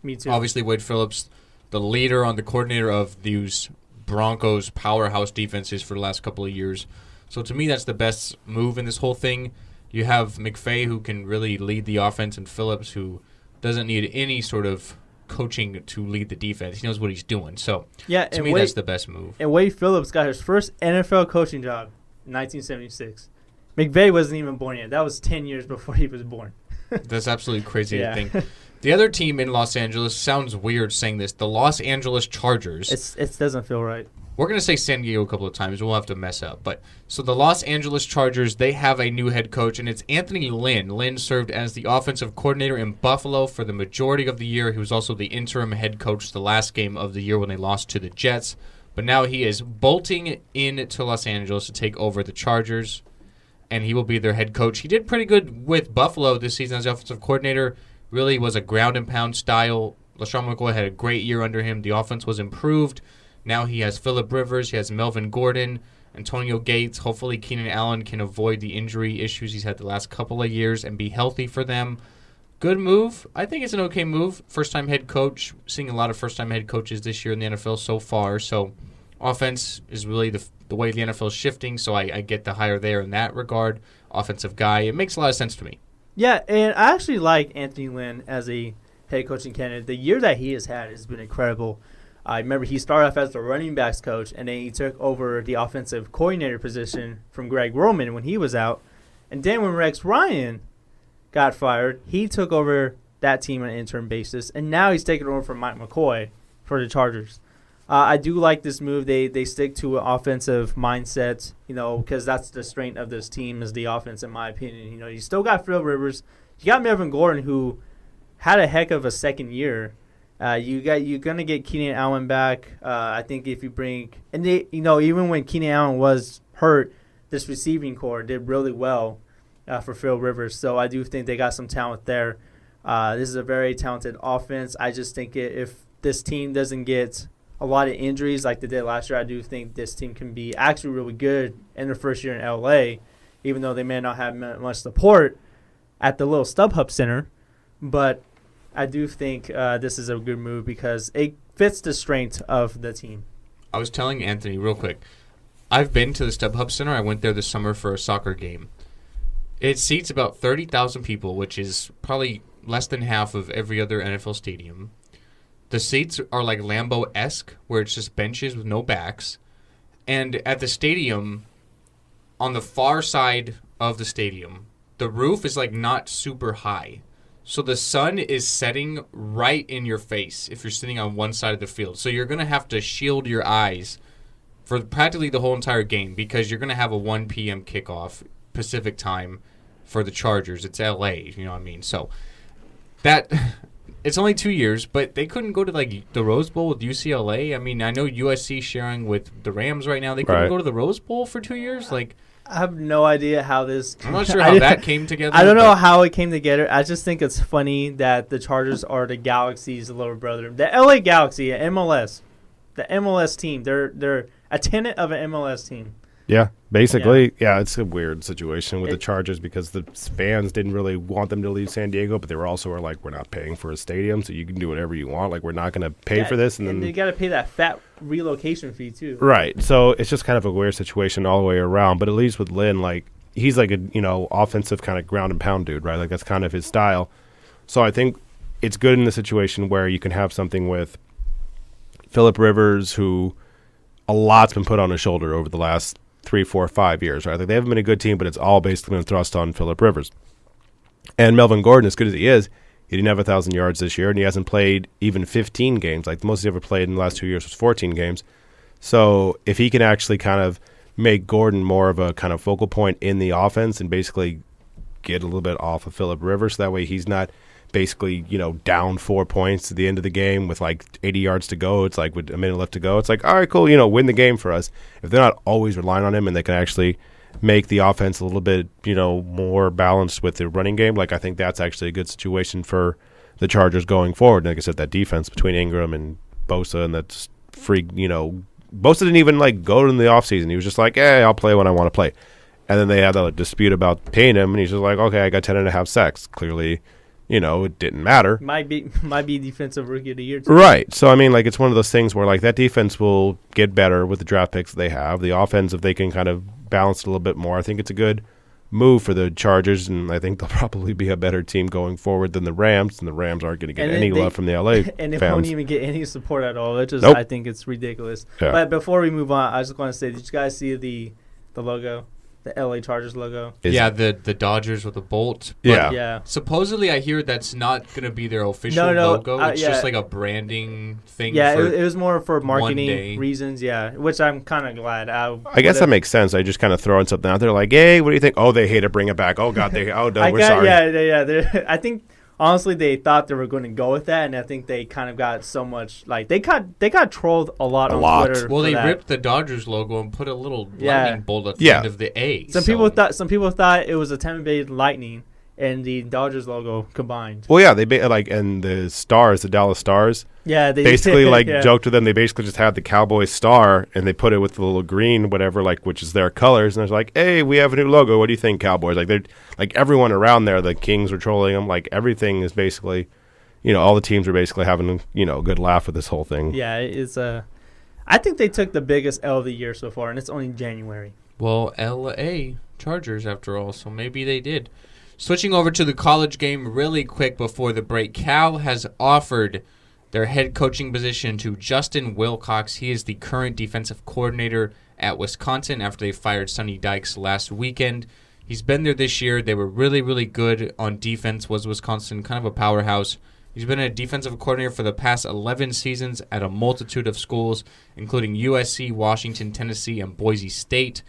A: Me too.
C: Obviously, Wade Phillips, the leader on the coordinator of these Broncos powerhouse defenses for the last couple of years. So to me, that's the best move in this whole thing. You have McVay, who can really lead the offense, and Phillips, who doesn't need any sort of coaching to lead the defense. He knows what he's doing. So to me, that's the best move.
A: And Wade Phillips got his first NFL coaching job in 1976. McVay wasn't even born yet. That was 10 years before he was born.
C: That's absolutely crazy to think. The other team in Los Angeles, sounds weird saying this, the Los Angeles Chargers.
A: It doesn't feel right.
C: We're going to say San Diego a couple of times. We'll have to mess up. So the Los Angeles Chargers, they have a new head coach, and it's Anthony Lynn. Lynn served as the offensive coordinator in Buffalo for the majority of the year. He was also the interim head coach the last game of the year when they lost to the Jets. But now he is bolting into Los Angeles to take over the Chargers, and he will be their head coach. He did pretty good with Buffalo this season as offensive coordinator. Really was a ground and pound style. LaShawn McCoy had a great year under him. The offense was improved. Now he has Phillip Rivers. He has Melvin Gordon, Antonio Gates. Hopefully Keenan Allen can avoid the injury issues he's had the last couple of years and be healthy for them. Good move. I think it's an okay move. First-time head coach. Seeing a lot of first-time head coaches this year in the NFL so far. So offense is really the way the NFL is shifting, so I get the hire there in that regard. Offensive guy. It makes a lot of sense to me.
A: Yeah, and I actually like Anthony Lynn as a head coaching candidate. The year that he has had has been incredible. I remember he started off as the running backs coach, and then he took over the offensive coordinator position from Greg Roman when he was out. And then when Rex Ryan got fired, he took over that team on an interim basis, and now he's taking over from Mike McCoy for the Chargers. I do like this move. They stick to an offensive mindset, because that's the strength of this team is the offense, in my opinion. You still got Phil Rivers. You got Melvin Gordon, who had a heck of a second year. You're gonna get Keenan Allen back. I think if you bring even when Keenan Allen was hurt, this receiving core did really well for Phil Rivers. So I do think they got some talent there. This is a very talented offense. I just think if this team doesn't get a lot of injuries like they did last year, I do think this team can be actually really good in their first year in LA, even though they may not have much support at the little StubHub Center. But I do think this is a good move because it fits the strength of the team.
C: I was telling Anthony real quick, I've been to the StubHub Center. I went there this summer for a soccer game. It seats about 30,000 people, which is probably less than half of every other NFL stadium. The seats are like Lambeau-esque, where it's just benches with no backs. And at the stadium, on the far side of the stadium, the roof is like not super high. So the sun is setting right in your face if you're sitting on one side of the field. So you're going to have to shield your eyes for practically the whole entire game because you're going to have a 1 p.m. kickoff Pacific time for the Chargers. It's L.A., you know what I mean? So that... It's only 2 years, but they couldn't go to like the Rose Bowl with UCLA. I mean, I know USC sharing with the Rams right now. They couldn't go to the Rose Bowl for 2 years.
A: I have no idea how this.
C: I'm not sure how that came together.
A: I don't know how it came together. I just think it's funny that the Chargers are the Galaxy's little brother. The LA Galaxy, MLS, the MLS team. They're a tenant of an MLS team.
B: Yeah, basically, yeah, it's a weird situation with the Chargers because the fans didn't really want them to leave San Diego, but they were also like, we're not paying for a stadium, so you can do whatever you want. Like, we're not going to pay for this.
A: And then they got to pay that fat relocation fee, too.
B: Right. So it's just kind of a weird situation all the way around. But at least with Lynn, like, he's like a, offensive kind of ground and pound dude, right? Like, that's kind of his style. So I think it's good in the situation where you can have something with Phillip Rivers, who a lot's been put on his shoulder over the last 3, 4, 5 years, right? Like, they haven't been a good team, but it's all basically been thrust on Phillip Rivers. And Melvin Gordon, as good as he is, he didn't have 1,000 yards this year, and he hasn't played even 15 games. Like, the most he's ever played in the last 2 years was 14 games. So if he can actually kind of make Gordon more of a kind of focal point in the offense and basically get a little bit off of Phillip Rivers, so that way he's not basically, down 4 points at the end of the game with like 80 yards to go. It's like with a minute left to go. It's like, all right, cool, win the game for us. If they're not always relying on him and they can actually make the offense a little bit, more balanced with the running game, like I think that's actually a good situation for the Chargers going forward. And like I said, that defense between Ingram and Bosa, and that's Bosa didn't even like go in the offseason. He was just like, hey, I'll play when I want to play. And then they had a dispute about paying him, and he's just like, okay, I got 10.5 sacks. Clearly, it didn't matter.
A: Might be defensive rookie of the year too.
B: Right. So I mean, like, it's one of those things where like that defense will get better with the draft picks they have. The offense, if they can kind of balance it a little bit more, I think it's a good move for the Chargers, and I think they'll probably be a better team going forward than the Rams, and the Rams aren't going to get any love from the LA
A: and they
B: fans.
A: won't even get any support at all.
B: Nope.
A: I think it's ridiculous.
B: Yeah.
A: But before we move on, I just want to say, did you guys see the logo? The LA Chargers logo.
C: The Dodgers with the bolt.
A: Yeah.
C: Supposedly, I hear that's not going to be their official logo. It's just like a branding thing.
A: Yeah, it was more for marketing reasons. Yeah, which I'm kind of glad.
B: I guess that makes sense. I just kind of throwing something out there like, hey, what do you think? Oh, they hate to bring it back. Oh God, we're sorry.
A: Yeah. I think honestly they thought they were going to go with that, and I think they kind of got so much they got trolled a lot on Twitter.
C: Well, they ripped the Dodgers logo and put a little lightning bolt at the end of the A.
A: Some people thought it was a Tampa Bay Lightning and the Dodgers logo combined.
B: Well, yeah, and the Stars, the Dallas Stars.
A: Yeah, they
B: basically joked with them. They basically just had the Cowboys star and they put it with the little green, whatever, which is their colors. And it's like, hey, we have a new logo. What do you think, Cowboys? Like, they're like everyone around there. The Kings were trolling them. Like, everything is basically, all the teams are basically having a good laugh with this whole thing.
A: Yeah, it's I think they took the biggest L of the year so far, and it's only January.
C: Well, LA Chargers after all, so maybe they did. Switching over to the college game really quick before the break, Cal has offered their head coaching position to Justin Wilcox. He is the current defensive coordinator at Wisconsin after they fired Sonny Dykes last weekend. He's been there this year. They were really, really good on defense, was Wisconsin, kind of a powerhouse. He's been a defensive coordinator for the past 11 seasons at a multitude of schools, including USC, Washington, Tennessee, and Boise State.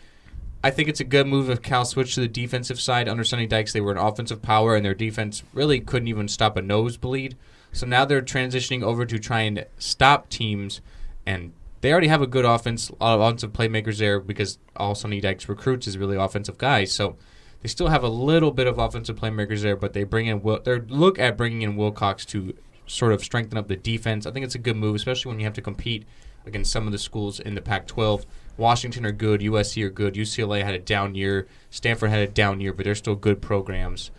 C: I think it's a good move if Cal switched to the defensive side. Under Sonny Dykes, they were an offensive power, and their defense really couldn't even stop a nosebleed. So now they're transitioning over to try and stop teams, and they already have a good offense, a lot of offensive playmakers there because all Sonny Dykes recruits is really offensive guys. So they still have a little bit of offensive playmakers there, but they look at bringing in Wilcox to sort of strengthen up the defense. I think it's a good move, especially when you have to compete against some of the schools in the Pac-12. Washington are good, USC are good, UCLA had a down year, Stanford had a down year, but they're still good programs.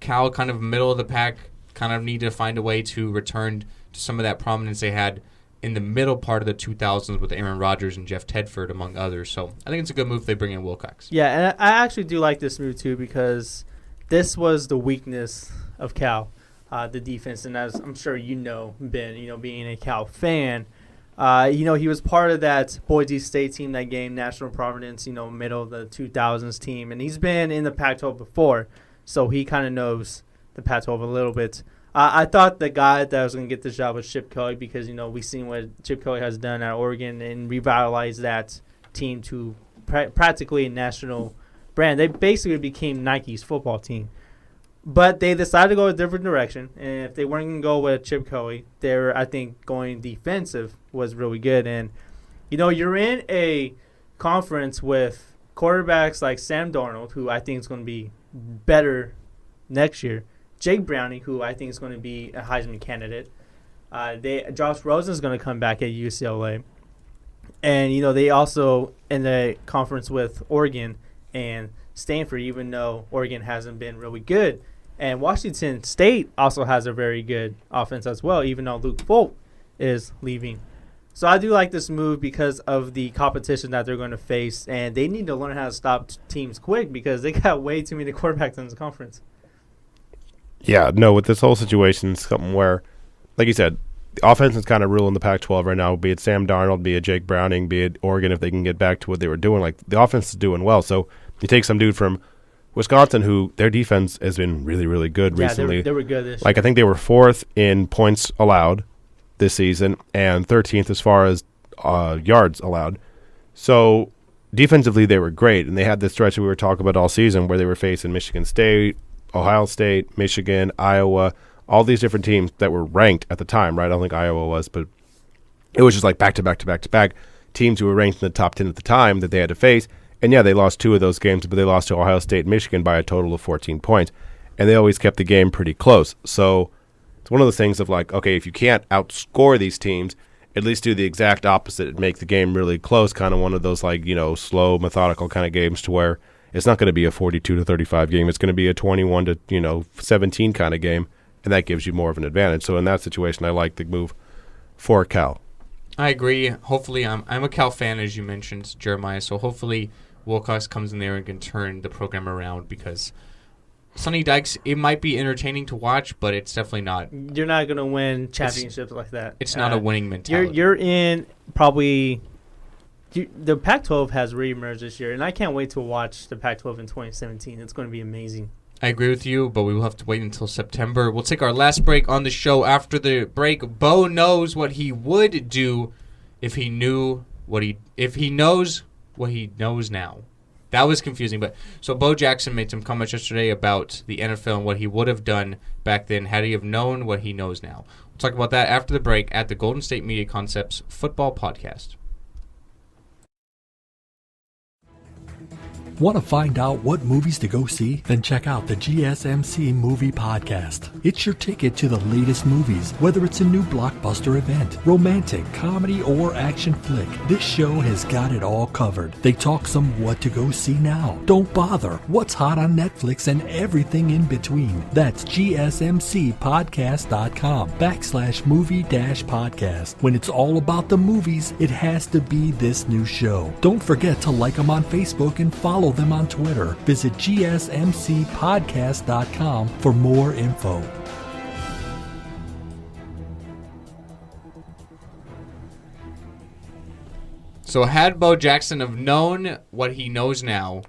C: Cal, kind of middle of the pack, kind of need to find a way to return to some of that prominence they had in the middle part of the 2000s with Aaron Rodgers and Jeff Tedford, among others. So I think it's a good move if they bring in Wilcox.
A: Yeah, and I actually do like this move, too, because this was the weakness of Cal, the defense. And as I'm sure Ben, being a Cal fan, he was part of that Boise State team that gained national prominence, middle of the 2000s team. And he's been in the Pac-12 before, so he kind of knows the Pac-12 a little bit. I thought the guy that was going to get this job was Chip Kelly because, we've seen what Chip Kelly has done at Oregon and revitalized that team to practically a national brand. They basically became Nike's football team. But they decided to go a different direction, and if they weren't going to go with Chip Kelly, they were, I think, going defensive was really good. And, you're in a conference with quarterbacks like Sam Darnold, who I think is going to be better next year, Jake Browning, who I think is going to be a Heisman candidate. Josh Rosen is going to come back at UCLA. And, they also in the conference with Oregon and Stanford, even though Oregon hasn't been really good. And Washington State also has a very good offense as well, even though Luke Falk is leaving. So I do like this move because of the competition that they're going to face. And they need to learn how to stop teams quick because they got way too many quarterbacks in this conference.
B: Yeah, no, with this whole situation, it's something where, like you said, the offense is kind of ruling the Pac-12 right now, be it Sam Darnold, be it Jake Browning, be it Oregon, if they can get back to what they were doing. Like, the offense is doing well. So you take some dude from Wisconsin who their defense has been really, really good recently.
A: They were good this
B: year. I think they were 4th in points allowed this season and 13th as far as yards allowed. So defensively, they were great. And they had this stretch that we were talking about all season where they were facing Michigan State, Ohio State, Michigan, Iowa, all these different teams that were ranked at the time, right? I don't think Iowa was, but it was just like back-to-back teams who were ranked in the top 10 at the time that they had to face. And, yeah, they lost 2 of those games, but they lost to Ohio State and Michigan by a total of 14 points. And they always kept the game pretty close. So it's one of those things of like, okay, if you can't outscore these teams, at least do the exact opposite and make the game really close, kind of one of those like, slow, methodical kind of games to where it's not going to be a 42-35 game. It's going to be a 21-17 kind of game. And that gives you more of an advantage. So in that situation, I like the move for Cal.
C: I agree. Hopefully, I'm a Cal fan, as you mentioned, Jeremiah. So hopefully Wilcox comes in there and can turn the program around because Sonny Dykes, it might be entertaining to watch, but it's definitely not.
A: You're not going to win championships like that.
C: It's not a winning mentality.
A: You're in probably the Pac-12 has reemerged this year, and I can't wait to watch the Pac-12 in 2017. It's going to be amazing.
C: I agree with you, but we will have to wait until September. We'll take our last break on the show. After the break, Bo knows what he would do if he knows what he knows now. That was confusing, but so Bo Jackson made some comments yesterday about the NFL and what he would have done back then had he have known what he knows now. We'll talk about that after the break at the Golden State Media Concepts Football Podcast.
E: Want to find out what movies to go see? Then check out the GSMC Movie Podcast. It's your ticket to the latest movies, whether it's a new blockbuster event, romantic, comedy, or action flick. This show has got it all covered. They talk some what to go see now. Don't bother. What's hot on Netflix and everything in between. That's GSMCpodcast.com/movie-podcast. When it's all about the movies, it has to be this new show. Don't forget to like them on Facebook and follow them on Twitter. Visit GSMCpodcast.com for more info.
C: So had Bo Jackson have known what he knows now,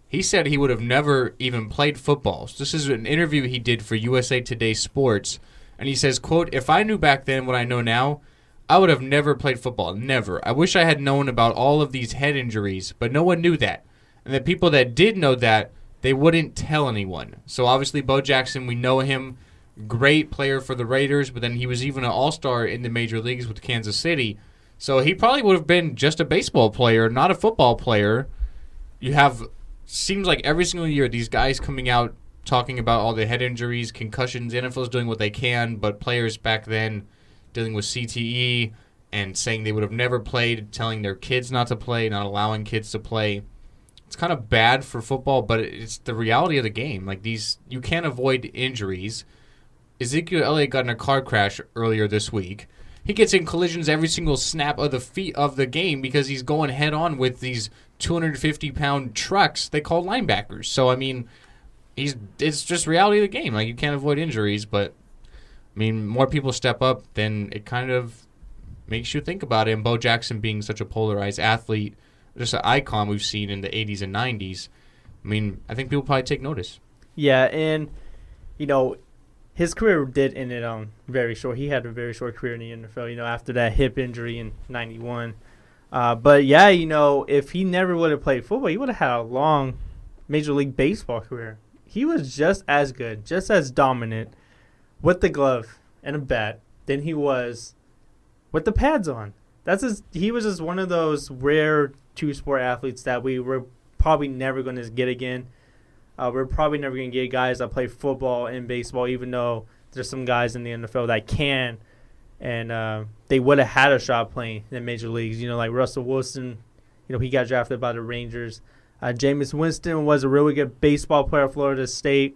C: he said he would have never even played football. So this is an interview he did for USA Today Sports, and he says, quote, "If I knew back then what I know now, I would have never played football. Never. I wish I had known about all of these head injuries, but no one knew that. And the people that did know that, they wouldn't tell anyone." So obviously Bo Jackson, we know him, great player for the Raiders, but then he was even an all-star in the major leagues with Kansas City. So he probably would have been just a baseball player, not a football player. You have, seems like every single year, these guys coming out talking about all the head injuries, concussions. The NFL's doing what they can, but players back then dealing with CTE and saying they would have never played, telling their kids not to play, not allowing kids to play. It's kind of bad for football, but it's the reality of the game. Like you can't avoid injuries. Ezekiel Elliott got in a car crash earlier this week. He gets in collisions every single snap of the feet of the game because he's going head on with these 250-pound trucks they call linebackers. So I mean, it's just reality of the game. Like you can't avoid injuries, but I mean, more people step up, then it kind of makes you think about it. And Bo Jackson being such a polarized athlete, just an icon we've seen in the 80s and 90s. I mean, I think people probably take notice.
A: Yeah, and, his career did end it very short. He had a very short career in the NFL, after that hip injury in 91. But, yeah, if he never would have played football, he would have had a long Major League Baseball career. He was just as good, just as dominant with the glove and a bat than he was with the pads on. He was just one of those rare two-sport athletes that we were probably never going to get again. We're probably never going to get guys that play football and baseball, even though there's some guys in the NFL that can. And they would have had a shot playing in major leagues. Like Russell Wilson, he got drafted by the Rangers. Jameis Winston was a really good baseball player at Florida State.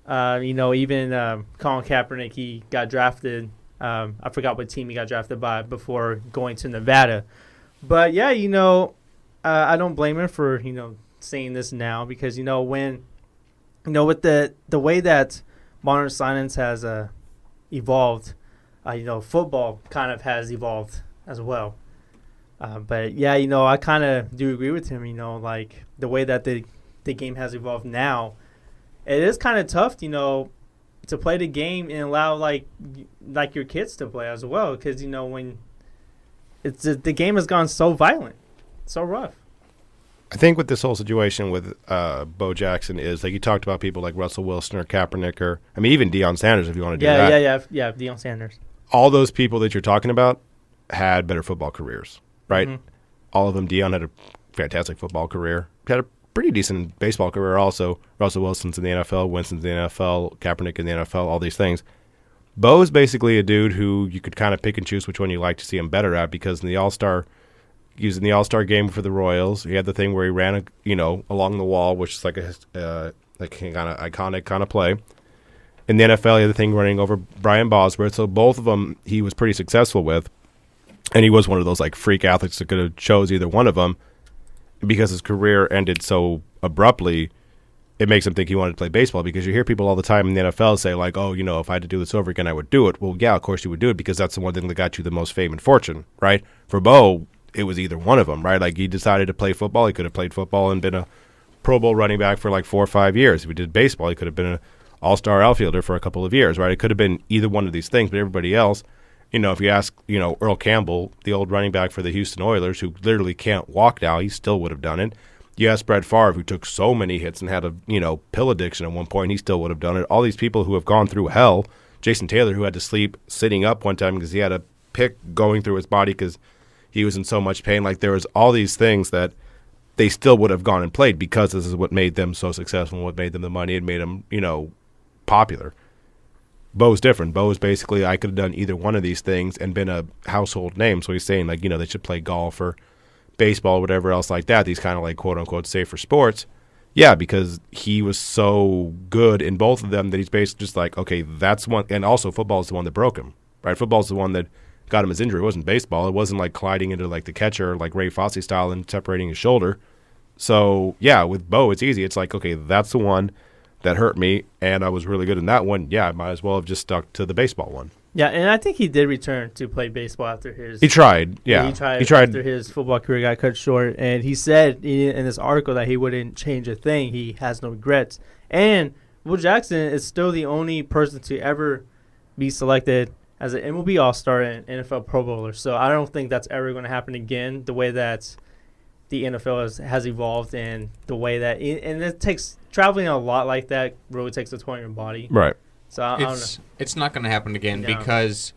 A: Even Colin Kaepernick, he got drafted. I forgot what team he got drafted by before going to Nevada. But, yeah, I don't blame him for, saying this now because, when, with the way that modern science has evolved, football kind of has evolved as well. But, yeah, I kind of do agree with him, like the way that the game has evolved now. It is kind of tough, to play the game and allow, like your kids to play as well because, when the game has gone so violent, so rough.
B: I think with this whole situation with Bo Jackson is, like you talked about people like Russell Wilson or Kaepernick or, even Deion Sanders if you want to do that.
A: Yeah, Deion Sanders.
B: All those people that you're talking about had better football careers, right? Mm-hmm. All of them. Deion had a fantastic football career. Had a pretty decent baseball career also. Russell Wilson's in the NFL, Winston's in the NFL, Kaepernick in the NFL, all these things. Bo is basically a dude who you could kind of pick and choose which one you like to see him better at because in the All-Star – he was in the All-Star game for the Royals. He had the thing where he ran, along the wall, which is like a kind of iconic kind of play. In the NFL, he had the thing running over Brian Bosworth. So both of them he was pretty successful with. And he was one of those like freak athletes that could have chose either one of them. Because his career ended so abruptly, it makes him think he wanted to play baseball because you hear people all the time in the NFL say like, oh, if I had to do this over again, I would do it. Well, yeah, of course you would do it because that's the one thing that got you the most fame and fortune, right? For Bo, it was either one of them, right? Like he decided to play football. He could have played football and been a Pro Bowl running back for like 4 or 5 years. If he did baseball, he could have been an all-star outfielder for a couple of years, right? It could have been either one of these things, but everybody else, if you ask, Earl Campbell, the old running back for the Houston Oilers, who literally can't walk now, he still would have done it. You ask Brett Favre, who took so many hits and had a, pill addiction at one point, he still would have done it. All these people who have gone through hell, Jason Taylor, who had to sleep sitting up one time because he had a pick going through his body because he was in so much pain. Like there was all these things that they still would have gone and played because this is what made them so successful and what made them the money and made them, popular. Bo's different. Bo's basically, I could have done either one of these things and been a household name. So he's saying like, they should play golf or baseball, whatever else like that. These kind of like quote unquote safer sports. Yeah, because he was so good in both of them that he's basically just like, okay, that's one. And also football is the one that broke him, right? Football is the one that got him his injury. It wasn't baseball. It wasn't like colliding into like the catcher, like Ray Fosse style and separating his shoulder. So yeah, with Bo, it's easy. It's like, okay, that's the one that hurt me, and I was really good in that one. Yeah, I might as well have just stuck to the baseball one.
A: Yeah, and I think he did return to play baseball after his.
B: He tried. Yeah,
A: he tried after his football career got cut short, and he said in this article that he wouldn't change a thing. He has no regrets, and Will Jackson is still the only person to ever be selected as an MLB All-Star and NFL Pro Bowler. So I don't think that's ever going to happen again, the way that the NFL has evolved and the way that – and it takes – traveling a lot like that really takes a toll on your body.
B: Right.
A: So I don't know.
C: It's not going to happen again because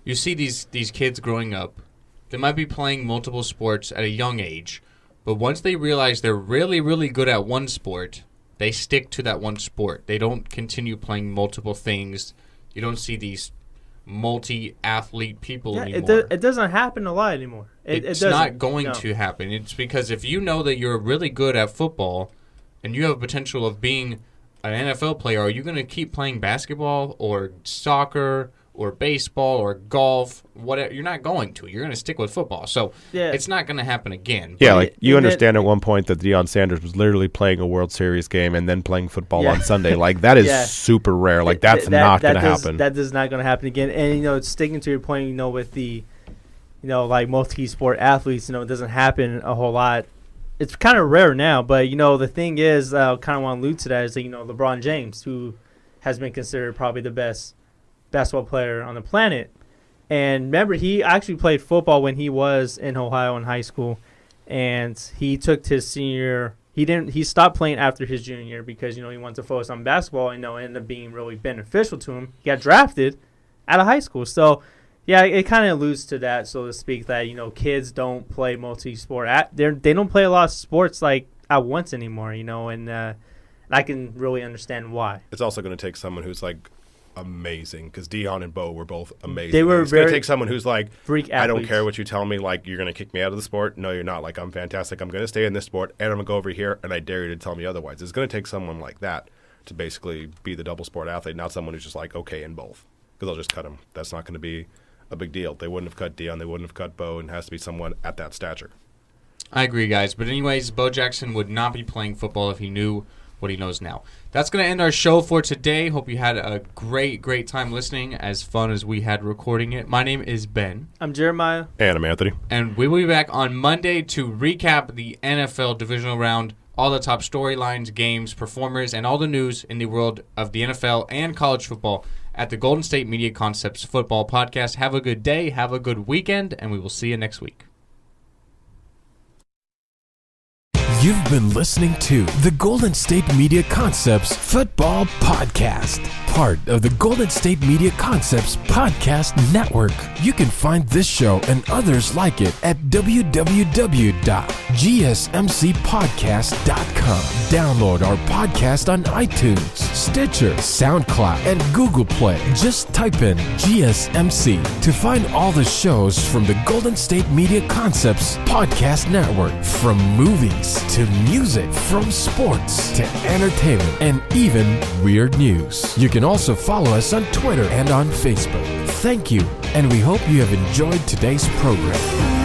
C: you see these kids growing up. They might be playing multiple sports at a young age, but once they realize they're really, really good at one sport, they stick to that one sport. They don't continue playing multiple things. You don't see these – multi-athlete people anymore.
A: It doesn't happen a lot anymore.
C: It's not going to happen. It's because if you know that you're really good at football and you have a potential of being an NFL player, are you going to keep playing basketball or soccer or baseball or golf? Whatever, you're not going to. You're going to stick with football. So it's not going to happen again.
B: Yeah, like you understand at one point that Deion Sanders was literally playing a World Series game and then playing football on Sunday. Like that is super rare. Like that's not going to happen.
A: That is not going to happen again. And sticking to your point, with the, like multi-sport athletes, it doesn't happen a whole lot. It's kind of rare now, but the thing is, I kind of want to allude to that is that, LeBron James, who has been considered probably the best basketball player on the planet. And remember, he actually played football when he was in Ohio in high school, and he took his senior. He stopped playing after his junior year because he wanted to focus on basketball, and it ended up being really beneficial to him. He got drafted out of high school, so yeah, it kind of alludes to that, so to speak, that kids don't play multi-sport. They don't play a lot of sports like at once anymore, and I can really understand why.
B: It's also going to take someone who's like amazing, because Dion and Bo were both amazing.
A: They were
B: It's going
A: very
B: to take someone who's like,
A: freak
B: I don't
A: athletes.
B: care what you tell me, like, you're going to kick me out of the sport. No, you're not. Like, I'm fantastic. I'm going to stay in this sport, and I'm going to go over here, and I dare you to tell me otherwise. It's going to take someone like that to basically be the double sport athlete, not someone who's just like, okay, in both, because they'll just cut him. That's not going to be a big deal. They wouldn't have cut Dion. They wouldn't have cut Bo, and it has to be someone at that stature.
C: I agree, guys. But anyways, Bo Jackson would not be playing football if he knew what he knows now. That's going to end our show for today. Hope you had a great time listening, as fun as we had recording it. My name is Ben.
A: I'm Jeremiah.
B: And I'm Anthony.
C: And we will be back on Monday to recap the NFL divisional round, all the top storylines, games, performers, and all the news in the world of the NFL and college football at the Golden State Media Concepts Football Podcast. Have a good day, have a good weekend, and we will see you next week.
D: You've been listening to the Golden State Media Concepts Football Podcast, part of the Golden State Media Concepts Podcast Network. You can find this show and others like it at www.gsmcpodcast.com. Download our podcast on iTunes, Stitcher, SoundCloud, and Google Play. Just type in GSMC to find all the shows from the Golden State Media Concepts Podcast Network, from movies to music, from sports to entertainment, and even weird news. You can also follow us on Twitter and on Facebook. Thank you, and we hope you have enjoyed today's program.